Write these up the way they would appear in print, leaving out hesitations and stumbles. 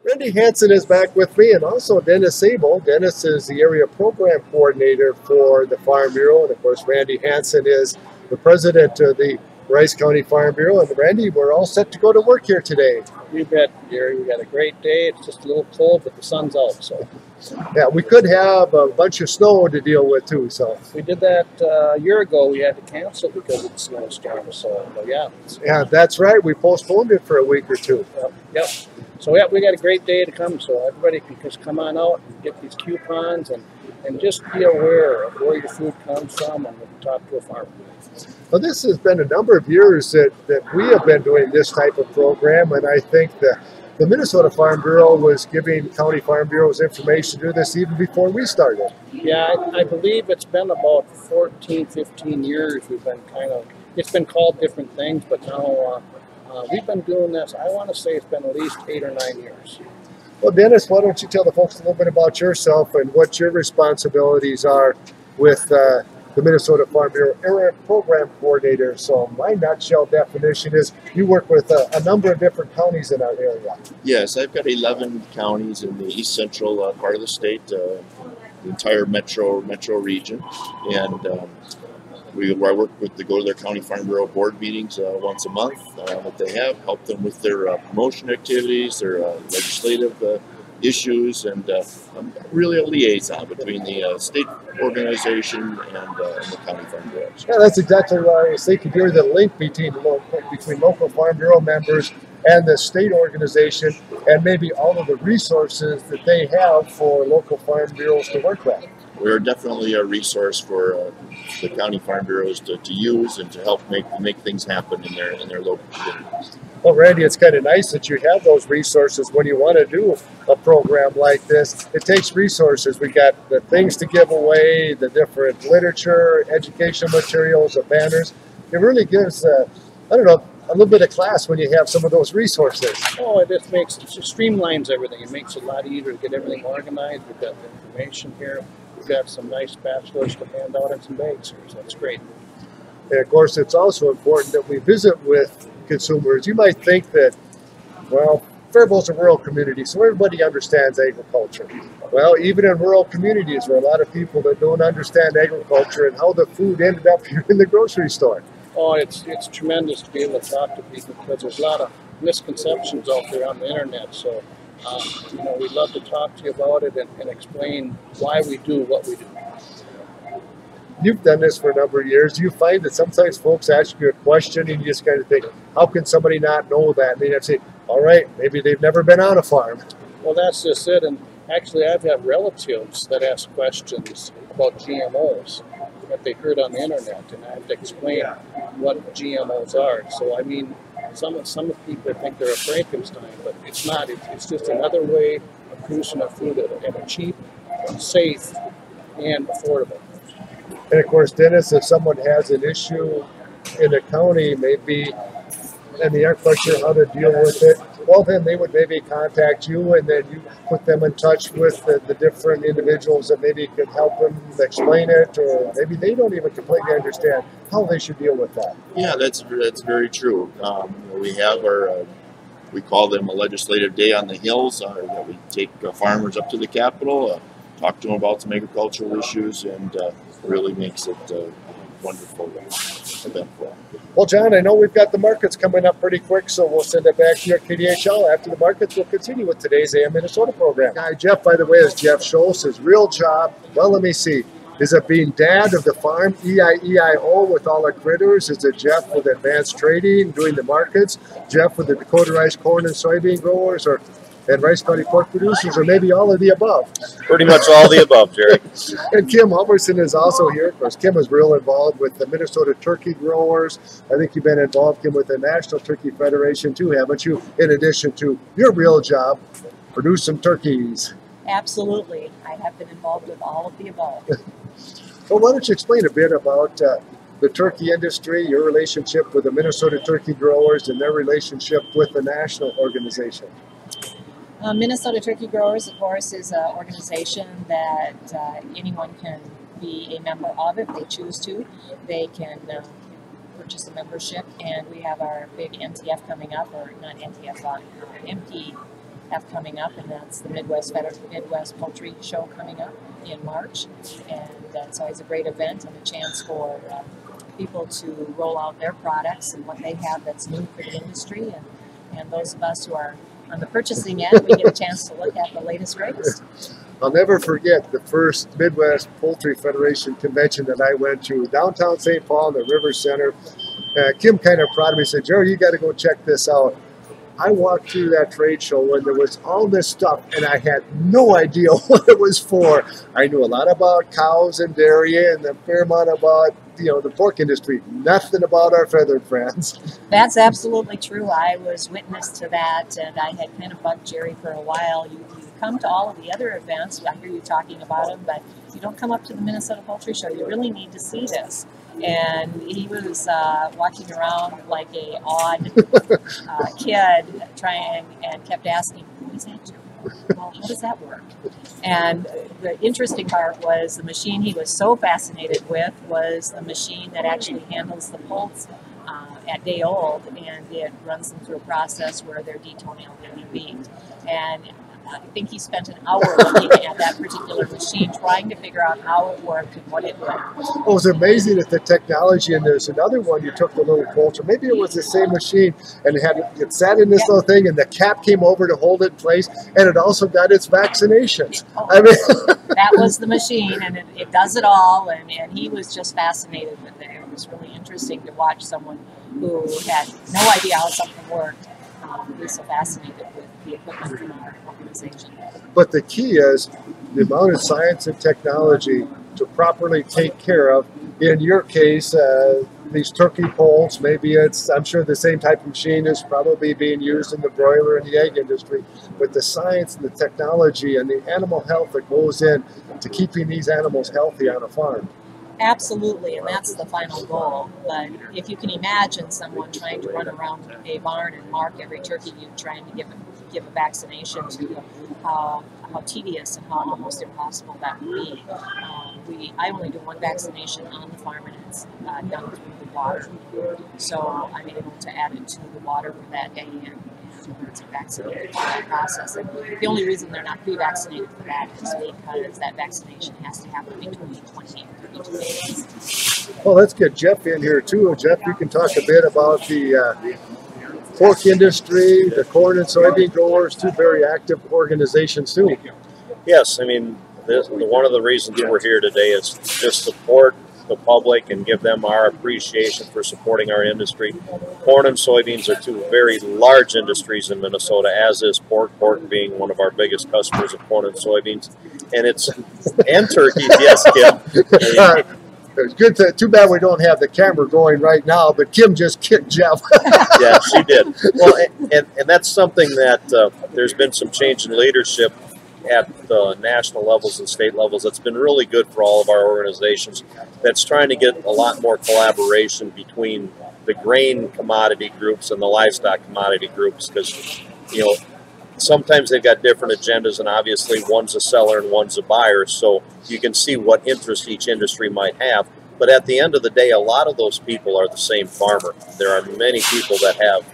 Randy Hansen is back with me, and also Dennis Abel. Dennis is the area program coordinator for the Farm Bureau, and of course Randy Hansen is the president of the Rice County Farm Bureau. And Randy, we're all set to go to work here today. You bet, Gary. We got a great day. It's just a little cold, but the sun's out. So yeah, we could have a bunch of snow to deal with too. So we did that a year ago. We had to cancel because of the snowstorm. So yeah, that's right. We postponed it for a week or two. Yep. So yeah, we got a great day to come. So everybody can just come on out and get these coupons and just be aware of where your food comes from and talk to a farmer. Well, this has been a number of years that we have been doing this type of program, and I think the Minnesota Farm Bureau was giving county farm bureaus information to do this even before we started. Yeah, I believe it's been about 14, 15 years we've been it's been called different things, but now we've been doing this, I want to say it's been at least 8 or 9 years. Well, Dennis, why don't you tell the folks a little bit about yourself and what your responsibilities are with the Minnesota Farm Bureau Area Program Coordinator. So my nutshell definition is you work with a number of different counties in our area. Yes, I've got 11 counties in the east central part of the state, the entire metro region, and I work with go to their county farm bureau board meetings once a month that they have, help them with their promotion activities, their legislative issues, and I'm really a liaison between the state organization and the county farm bureaus. Yeah, that's exactly what I was thinking here, the link between local farm bureau members and the state organization, and maybe all of the resources that they have for local farm bureaus to work with. We're definitely a resource for the county farm bureaus to use and to help make things happen in their local communities. Well, Randy, it's kind of nice that you have those resources when you want to do a program like this. It takes resources. We got the things to give away, the different literature, educational materials, the banners. It really gives, a little bit of class when you have some of those resources. Oh, it just streamlines everything. It makes it a lot easier to get everything organized. We've got the information here. We've got some nice bachelors to hand out and some bags here, so that's great. And of course, it's also important that we visit with consumers. You might think that, well, Faribault's a rural community, so everybody understands agriculture. Well, even in rural communities, there are a lot of people that don't understand agriculture and how the food ended up here in the grocery store. Oh, it's tremendous to be able to talk to people because there's a lot of misconceptions out there on the internet. So, we'd love to talk to you about it and explain why we do what we do. You've done this for a number of years. Do you find that sometimes folks ask you a question and you just kind of think, how can somebody not know that? And they have to say, all right, maybe they've never been on a farm. Well, that's just it. And actually, I've had relatives that ask questions about GMOs that they heard on the internet, and I have to explain what GMOs are. So, I mean, some people think they're a Frankenstein, but it's not. It's just another way of producing a food in a cheap, safe, and affordable. And of course, Dennis, if someone has an issue in a county, maybe, and they aren't quite sure how to deal with it, well, then they would maybe contact you, and then you put them in touch with the different individuals that maybe could help them explain it, or maybe they don't even completely understand how they should deal with that. Yeah, that's very true. We have we call them a legislative day on the hills, that we take farmers up to the Capitol, talk to them about some agricultural issues, and really makes it a wonderful event for them. Well, John, I know we've got the markets coming up pretty quick, so we'll send it back to you at KDHL. After the markets, we'll continue with today's AM Minnesota program. Guy Jeff, by the way, is Jeff Schultz. His real job, well, let me see, is it being dad of the farm, EIEIO, with all our critters? Is it Jeff with advanced trading, doing the markets? Jeff with the Dakota Rice, corn, and soybean growers, and Rice County pork producers, or maybe all of the above? Pretty much all the above, Jerry. And Kim Humberson is also here. Of course, Kim is real involved with the Minnesota turkey growers. I think you've been involved, Kim, with the National Turkey Federation too, haven't you? In addition to your real job, produce some turkeys. Absolutely. I have been involved with all of the above. Well, why don't you explain a bit about the turkey industry, your relationship with the Minnesota turkey growers, and their relationship with the national organization? Minnesota Turkey Growers, of course, is an organization that anyone can be a member of if they choose to. They can purchase a membership, and we have our big NTF coming up, or not NTF, have coming up, and that's the Midwest Poultry Show coming up in March. And it's always a great event and a chance for people to roll out their products and what they have that's new for the industry. And those of us who are on the purchasing end, we get a chance to look at the latest greatest. I'll never forget the first Midwest Poultry Federation convention that I went to, downtown St. Paul in the River Center. Kim kind of prodded me and said, Jerry, you got to go check this out. I walked through that trade show and there was all this stuff and I had no idea what it was for. I knew a lot about cows and dairy and a fair amount about, you know, the pork industry. Nothing about our feathered friends. That's absolutely true. I was witness to that, and I had kind of bugged Jerry for a while. You come to all of the other events. I hear you talking about them, but you don't come up to the Minnesota Poultry Show. You really need to see this. And he was walking around like a odd kid, trying and kept asking, "What is that? Well, how does that work?" And the interesting part was the machine he was so fascinated with was the machine that actually handles the poults at day old, and it runs them through a process where they're detonailed and beat. And I think he spent an hour looking at that particular machine, trying to figure out how it worked and what it did. Well, it was amazing at the technology, and there's another one, you took the little poultry, maybe it was the same machine, and it sat in this little thing, and the cap came over to hold it in place, and it also got its vaccinations. Oh, I mean, that was the machine, and it does it all, and he was just fascinated with it. It was really interesting to watch someone who had no idea how something worked be so fascinated with the equipment from our organization. but the key is the amount of science and technology to properly take care of, in your case, these turkey poults. Maybe it's, I'm sure the same type of machine is probably being used in the broiler and the egg industry, but the science and the technology and the animal health that goes in to keeping these animals healthy on a farm. Absolutely, and that's the final goal. But if you can imagine someone trying to run around a barn and mark every turkey you're trying to give a vaccination to, how tedious and how almost impossible that would be. I only do one vaccination on the farm, and it's done through the water. So I'm able to add it to the water for that day, and it's vaccinated for that process. And the only reason they're not pre-vaccinated for that is because that vaccination has to happen between 20 and 32 days. Well, let's get Jeff in here too. Jeff, you can talk a bit about the pork industry, the corn and soybean growers, two very active organizations too. Yes, I mean, one of the reasons we're here today is just support the public and give them our appreciation for supporting our industry. Corn and soybeans are two very large industries in Minnesota, as is pork being one of our biggest customers of corn and soybeans. And and turkey, yes, Kim. It's good. Too bad we don't have the camera going right now, but Kim just kicked Jeff. Yeah, she did. Well, and that's something that there's been some change in leadership at the national levels and state levels. That's been really good for all of our organizations. That's trying to get a lot more collaboration between the grain commodity groups and the livestock commodity groups, because, you know, sometimes they've got different agendas, and obviously one's a seller and one's a buyer, so you can see what interest each industry might have. But at the end of the day, a lot of those people are the same farmer. There are many people that have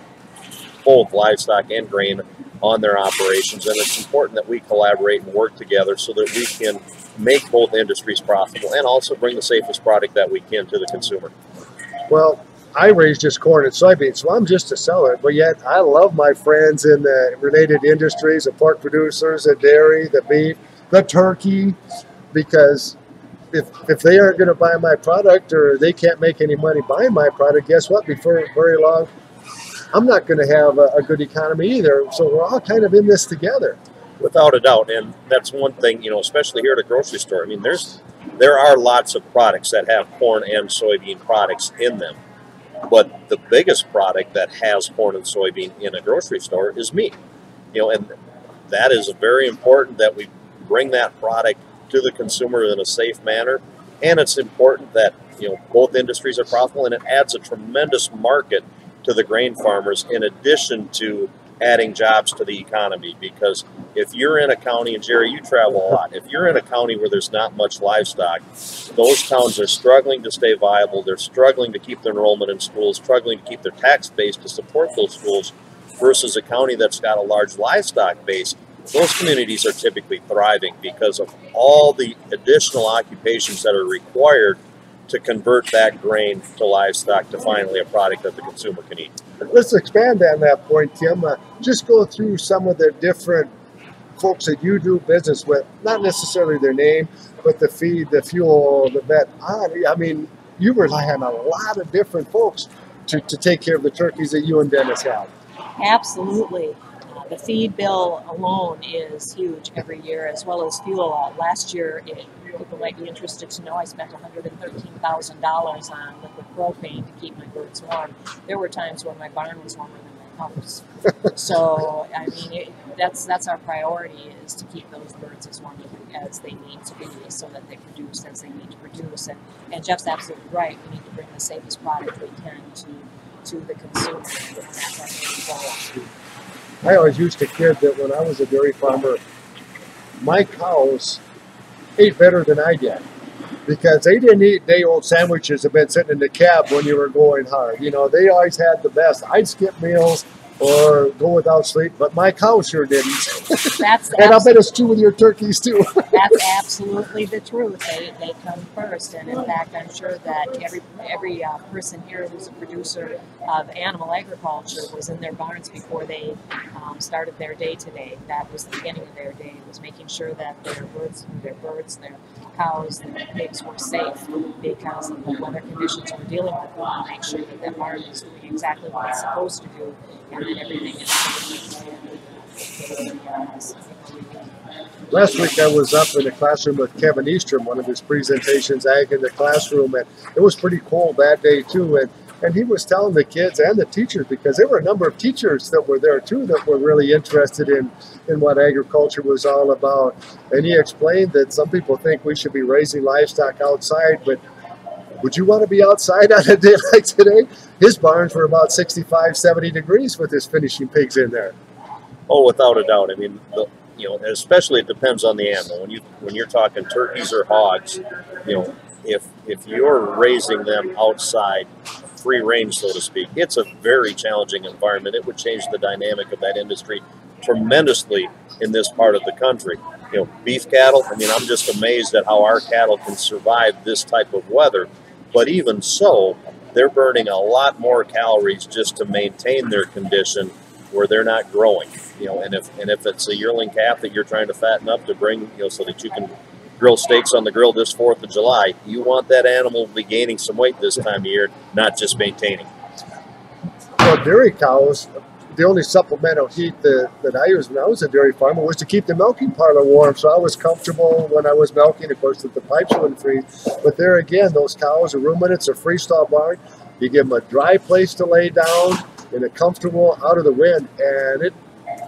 both livestock and grain on their operations, and it's important that we collaborate and work together so that we can make both industries profitable and also bring the safest product that we can to the consumer. Well, I raise just corn and soybeans, so I'm just a seller, but yet I love my friends in the related industries, the pork producers, the dairy, the beef, the turkey, because if they aren't going to buy my product, or they can't make any money buying my product, guess what? Before very long, I'm not going to have a good economy either. So we're all kind of in this together. Without a doubt, and that's one thing, you know, especially here at a grocery store. I mean, there are lots of products that have corn and soybean products in them. But the biggest product that has corn and soybean in a grocery store is meat. You know, and that is very important that we bring that product to the consumer in a safe manner. And it's important that, you know, both industries are profitable, and it adds a tremendous market to the grain farmers, in addition to adding jobs to the economy. Because if you're in a county, and Jerry, you travel a lot, if you're in a county where there's not much livestock, those towns are struggling to stay viable. They're struggling to keep their enrollment in schools, struggling to keep their tax base to support those schools. versus a county that's got a large livestock base, those communities are typically thriving because of all the additional occupations that are required to convert that grain to livestock to finally a product that the consumer can eat. Let's expand on that point, Tim. Just go through some of the different folks that you do business with, not necessarily their name, but the feed, the fuel, the vet. I mean, you rely on a lot of different folks to take care of the turkeys that you and Dennis have. Absolutely. The feed bill alone is huge every year, as well as fuel. Last year, people might be interested to know, I spent $113,000 on liquid propane to keep my birds warm. There were times when my barn was warmer than my house. So, I mean, that's our priority, is to keep those birds as warm as they need to be, so that they produce as they need to produce. And Jeff's absolutely right. We need to bring the safest product we can to the consumer. And that's our main goal. I always used to kid that when I was a dairy farmer, my cows ate better than I did, because they didn't eat day-old sandwiches that had been sitting in the cab when you were going hard. You know, they always had the best. I'd skip meals or go without sleep, but my cows sure didn't. And I bet it's true with your turkeys too. That's absolutely the truth. They come first, and in fact, I'm sure that every person here who's a producer of animal agriculture was in their barns before they started their day today. That was the beginning of their day. Was making sure that their birds, their cows, their pigs were safe because of the weather conditions we're dealing with. We want to make sure that that barn is doing exactly what it's supposed to do, and that everything is safe. Last week I was up in the classroom with Kevin Eastrom, one of his presentations, Ag in the Classroom, and it was pretty cold that day too. And he was telling the kids and the teachers, because there were a number of teachers that were there too that were really interested in what agriculture was all about. And he explained that some people think we should be raising livestock outside, but would you want to be outside on a day like today? His barns were about 65, 70 degrees with his finishing pigs in there. Oh, without a doubt. I mean, you know, especially it depends on the animal. When you're talking turkeys or hogs, you know, if you're raising them outside, free range, so to speak, it's a very challenging environment. It would change the dynamic of that industry tremendously in this part of the country. You know, beef cattle, I mean, I'm just amazed at how our cattle can survive this type of weather. But even so, they're burning a lot more calories just to maintain their condition where they're not growing. You know, and if it's a yearling calf that you're trying to fatten up to bring, you know, so that you can grill steaks on the grill this 4th of July, you want that animal to be gaining some weight this time of year, not just maintaining. Well, dairy cows, the only supplemental heat that I used when I was a dairy farmer was to keep the milking parlor warm, so I was comfortable when I was milking. Of course, that the pipes wouldn't freeze. But there again, those cows are ruminants, a freestall barn. You give them a dry place to lay down in a comfortable, out of the wind, and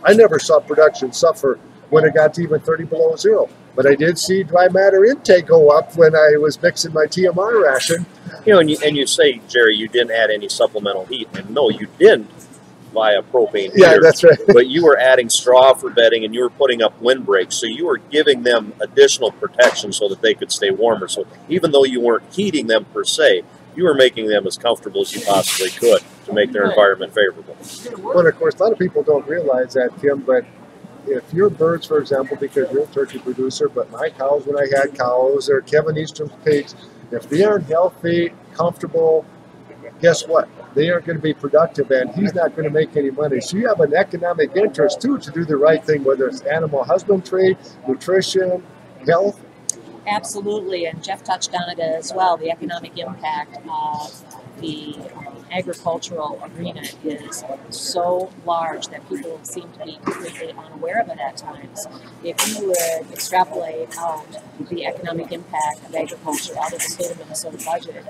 I never saw production suffer when it got to even 30 below zero. But I did see dry matter intake go up when I was mixing my TMR ration. You know, and you say, Jerry, you didn't add any supplemental heat, and no, you didn't via propane heater. Yeah, that's right. But you were adding straw for bedding, and you were putting up windbreaks, so you were giving them additional protection so that they could stay warmer. So even though you weren't heating them per se, you were making them as comfortable as you possibly could to make their environment favorable. Well, of course, a lot of people don't realize that, Tim, but if your birds, for example, because you're a turkey producer, but my cows, when I had cows, or Kevin Eastrom's pigs, if they aren't healthy, comfortable, guess what? They aren't going to be productive, and he's not going to make any money. So you have an economic interest, too, to do the right thing, whether it's animal husbandry, nutrition, health. Absolutely, and Jeff touched on it as well. The economic impact of the agricultural arena is so large that people seem to be completely unaware of it at times. If you would extrapolate out the economic impact of agriculture out of the state of Minnesota budget,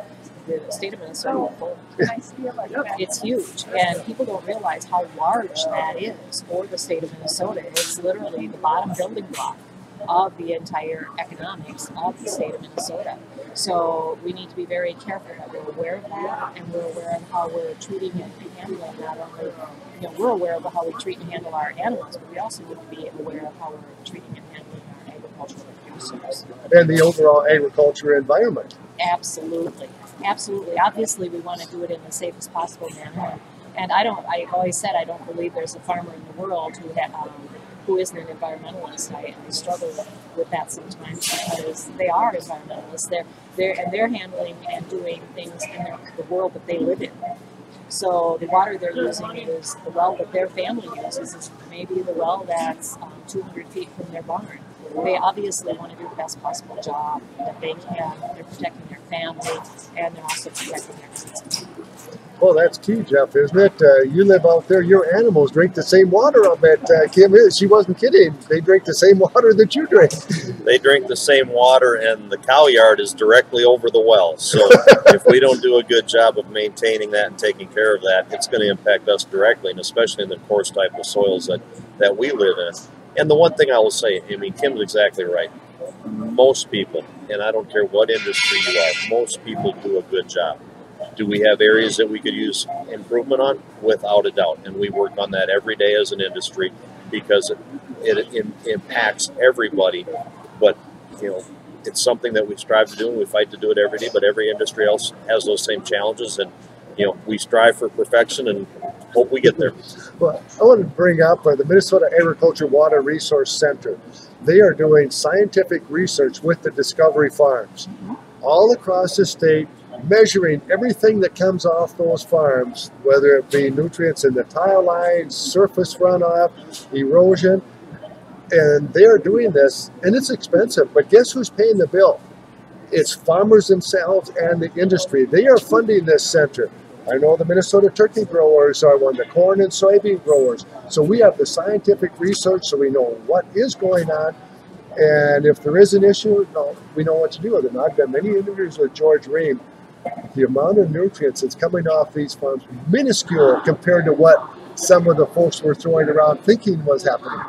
the state of Minnesota will fold. It's huge, and people don't realize how large that is for the state of Minnesota. It's literally the bottom building block of the entire economics of the state of Minnesota. So we need to be very careful that we're aware of that, and we're aware of how we're treating and handling not only, you know, we're aware of how we treat and handle our animals, but we also need to be aware of how we're treating and handling our agricultural producers. And the overall agriculture environment. Absolutely. Absolutely. Obviously, we want to do it in the safest possible manner. And I always said I don't believe there's a farmer in the world who isn't an environmentalist. I struggle with that sometimes because they are environmentalists. They're handling and doing things in the world that they live in. So the water they're using is the well that their family uses is maybe the well that's 200 feet from their barn. They obviously want to do the best possible job that they can. They're protecting their family, and they're also protecting their kids. Well, that's key, Jeff, isn't it? You live out there. Your animals drink the same water. I bet Kim she wasn't kidding. They drink the same water that you drink. They drink the same water, and the cow yard is directly over the well. So if we don't do a good job of maintaining that and taking care of that, it's going to impact us directly, and especially in the coarse type of soils that we live in. And the one thing I will say, I mean, Kim's exactly right. Most people, and I don't care what industry you are, most people do a good job. Do we have areas that we could use improvement on? Without a doubt. And we work on that every day as an industry because it impacts everybody. But, you know, it's something that we strive to do and we fight to do it every day. But every industry else has those same challenges. And, you know, we strive for perfection and hope we get there. Well, I want to bring up the Minnesota Agriculture Water Resource Center. They are doing scientific research with the Discovery Farms all across the state, measuring everything that comes off those farms, whether it be nutrients in the tile lines, surface runoff, erosion. And they're doing this, and it's expensive, but guess who's paying the bill? It's farmers themselves and the industry. They are funding this center. I know the Minnesota turkey growers are one, the corn and soybean growers. So we have the scientific research so we know what is going on. And if there is an issue, we know what to do with it. I've done many interviews with George Ream. The amount of nutrients that's coming off these farms, minuscule compared to what some of the folks were throwing around thinking was happening.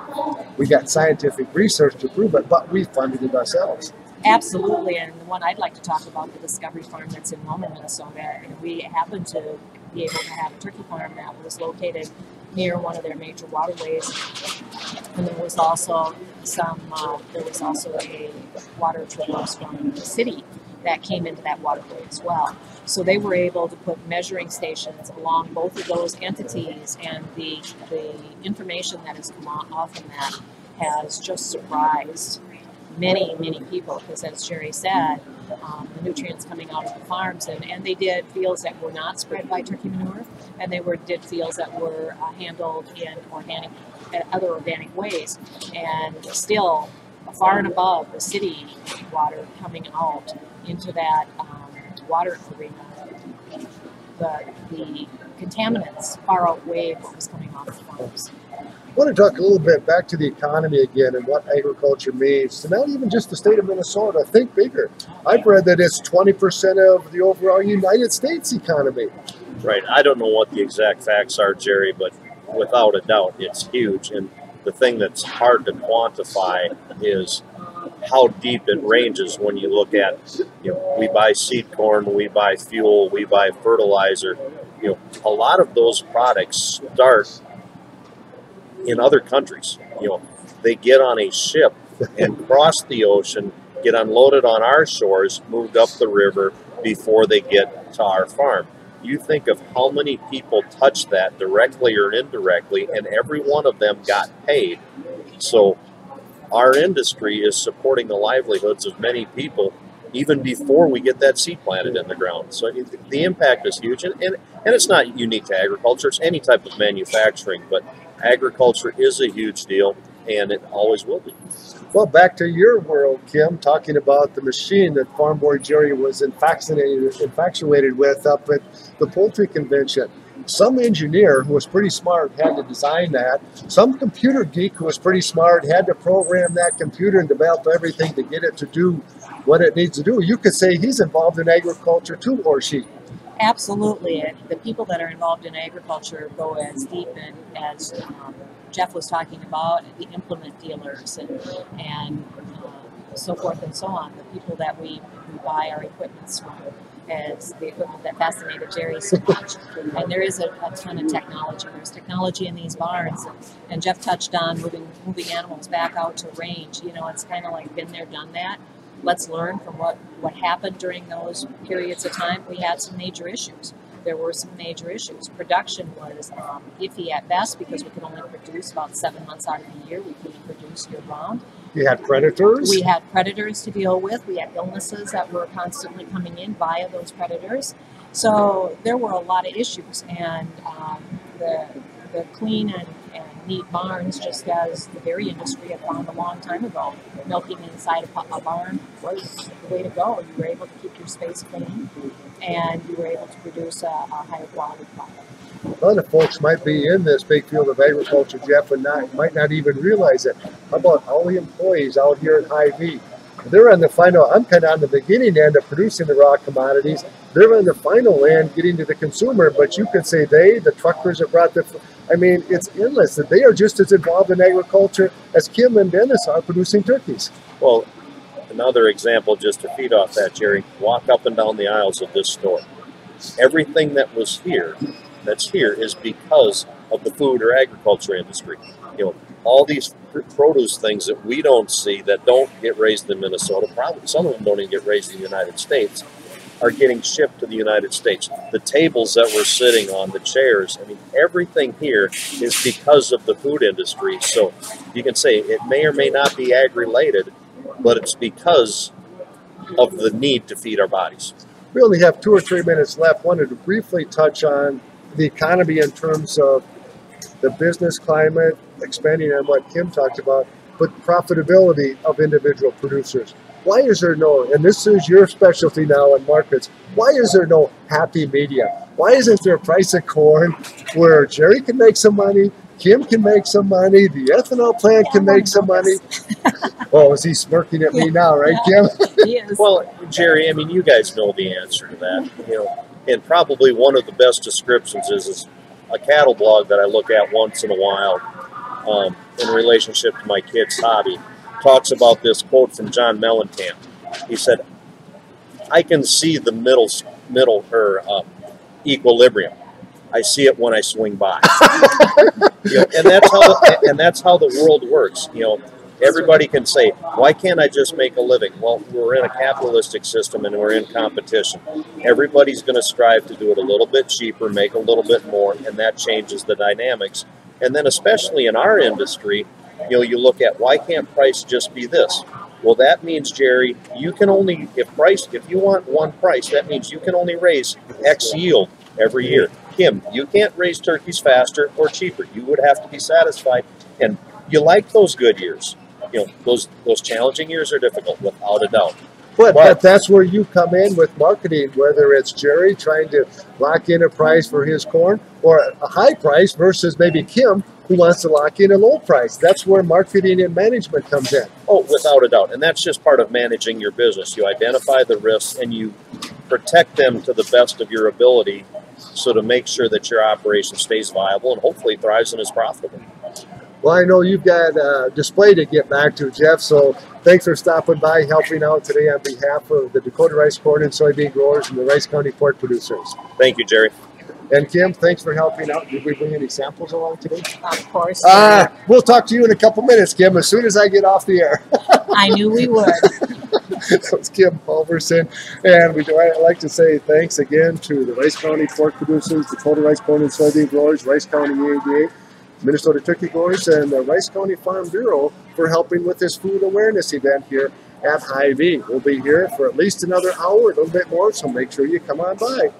We got scientific research to prove it, but we funded it ourselves. Absolutely, and the one I'd like to talk about, the Discovery Farm that's in Wellman, Minnesota. And we happen to be able to have a turkey farm that was located near one of their major waterways. And there was also a water traverse from the city that came into that waterway as well. So they were able to put measuring stations along both of those entities, and the information that has come off from that has just surprised many people, because as Jerry said, the nutrients coming out of the farms, and they did fields that were not spread by turkey manure, and they did fields that were handled in other organic ways, and still far and above the city water coming out into that water arena. The contaminants far outweighed what was coming off the farms. I want to talk a little bit back to the economy again and what agriculture means to not even just the state of Minnesota. Think bigger. I've read that it's 20% of the overall United States economy. Right. I don't know what the exact facts are, Jerry, but without a doubt, it's huge. And the thing that's hard to quantify is how deep it ranges when you look at, you know, we buy seed corn, we buy fuel, we buy fertilizer. You know, a lot of those products start in other countries. You know, they get on a ship and cross the ocean, get unloaded on our shores, moved up the river before they get to our farm. You think of how many people touch that directly or indirectly, and every one of them got paid. So our industry is supporting the livelihoods of many people even before we get that seed planted in the ground. So the impact is huge, and it's not unique to agriculture. It's any type of manufacturing, but agriculture is a huge deal, and it always will be. Well, back to your world, Kim, talking about the machine that Farm Boy Jerry was infatuated with up at the poultry convention. Some engineer who was pretty smart had to design that. Some computer geek who was pretty smart had to program that computer and develop everything to get it to do what it needs to do. You could say he's involved in agriculture too, or she. Absolutely. And the people that are involved in agriculture go as deep and as Jeff was talking about, the implement dealers and so forth and so on. The people that we buy our equipment from, as the equipment that fascinated Jerry so much. And there is a ton of technology. There's technology in these barns. And Jeff touched on moving animals back out to range. You know, it's kind of like been there, done that. Let's learn from what happened during those periods of time. We had some major issues. there were some major issues. Production was iffy at best because we could only produce about 7 months out of the year. We couldn't produce year round. You had predators? We had predators to deal with. We had illnesses that were constantly coming in via those predators. So there were a lot of issues, and the clean and neat barns, just as the dairy industry had found a long time ago, milking inside a barn was the way to go. You were able to keep your space clean, and you were able to produce a higher quality product. A lot of folks might be in this big field of agriculture, Jeff, and might not even realize it. How about all the employees out here at Hy-Vee? They're on the final, I'm kind of on the beginning end of producing the raw commodities. They're on the final end getting to the consumer, but you could say the truckers that brought I mean, it's endless. That they are just as involved in agriculture as Kim and Dennis are producing turkeys. Well, another example just to feed off that, Jerry, walk up and down the aisles of this store. Everything that's here is because of the food or agriculture industry. You know, all these produce things that we don't see, that don't get raised in Minnesota, probably some of them don't even get raised in the United States, are getting shipped to the United States. The tables that we're sitting on, the chairs, I mean, everything here is because of the food industry. So you can say it may or may not be ag-related, but it's because of the need to feed our bodies. We only have 2 or 3 minutes left. Wanted to briefly touch on the economy in terms of the business climate, expanding on what Kim talked about, but profitability of individual producers. Why is there no, and this is your specialty now in markets, why is there no happy medium? Why isn't there a price of corn where Jerry can make some money, Kim can make some money, the ethanol plant can make some money? Oh, is he smirking at me now, right, Kim? He is. Well, Jerry, I mean, you guys know the answer to that. You know, and probably one of the best descriptions is a cattle blog that I look at once in a while in relationship to my kid's hobby. Talks about this quote from John Mellencamp. He said, "I can see the middle equilibrium. I see it when I swing by." You know, and that's how the world works. You know, everybody can say, "Why can't I just make a living?" Well, we're in a capitalistic system and we're in competition. Everybody's going to strive to do it a little bit cheaper, make a little bit more, and that changes the dynamics. And then especially in our industry, you know, you look at, why can't price just be this? Well, that means, Jerry, you can only, if you want one price, that means you can only raise X yield every year. Kim, you can't raise turkeys faster or cheaper. You would have to be satisfied. And you like those good years. You know, those challenging years are difficult, without a doubt. But that's where you come in with marketing, whether it's Jerry trying to lock in a price for his corn or a high price versus maybe Kim who wants to lock in a low price. That's where marketing and management comes in. Oh, without a doubt. And that's just part of managing your business. You identify the risks and you protect them to the best of your ability, so to make sure that your operation stays viable and hopefully thrives and is profitable. Well, I know you've got a display to get back to, Jeff, so thanks for stopping by, helping out today on behalf of the Dakota Rice, Corn, and Soybean growers and the Rice County pork producers. Thank you, Jerry. And Kim, thanks for helping out. Did we bring any samples along today? Of course. We'll talk to you in a couple minutes, Kim, as soon as I get off the air. I knew we would. That was Kim Halverson. And I'd like to say thanks again to the Rice County pork producers, Dakota Rice, Corn, and Soybean growers, Rice County EADA, Minnesota turkey growers, and the Rice County Farm Bureau for helping with this food awareness event here at Hy-Vee. We'll be here for at least another hour, a little bit more, so make sure you come on by.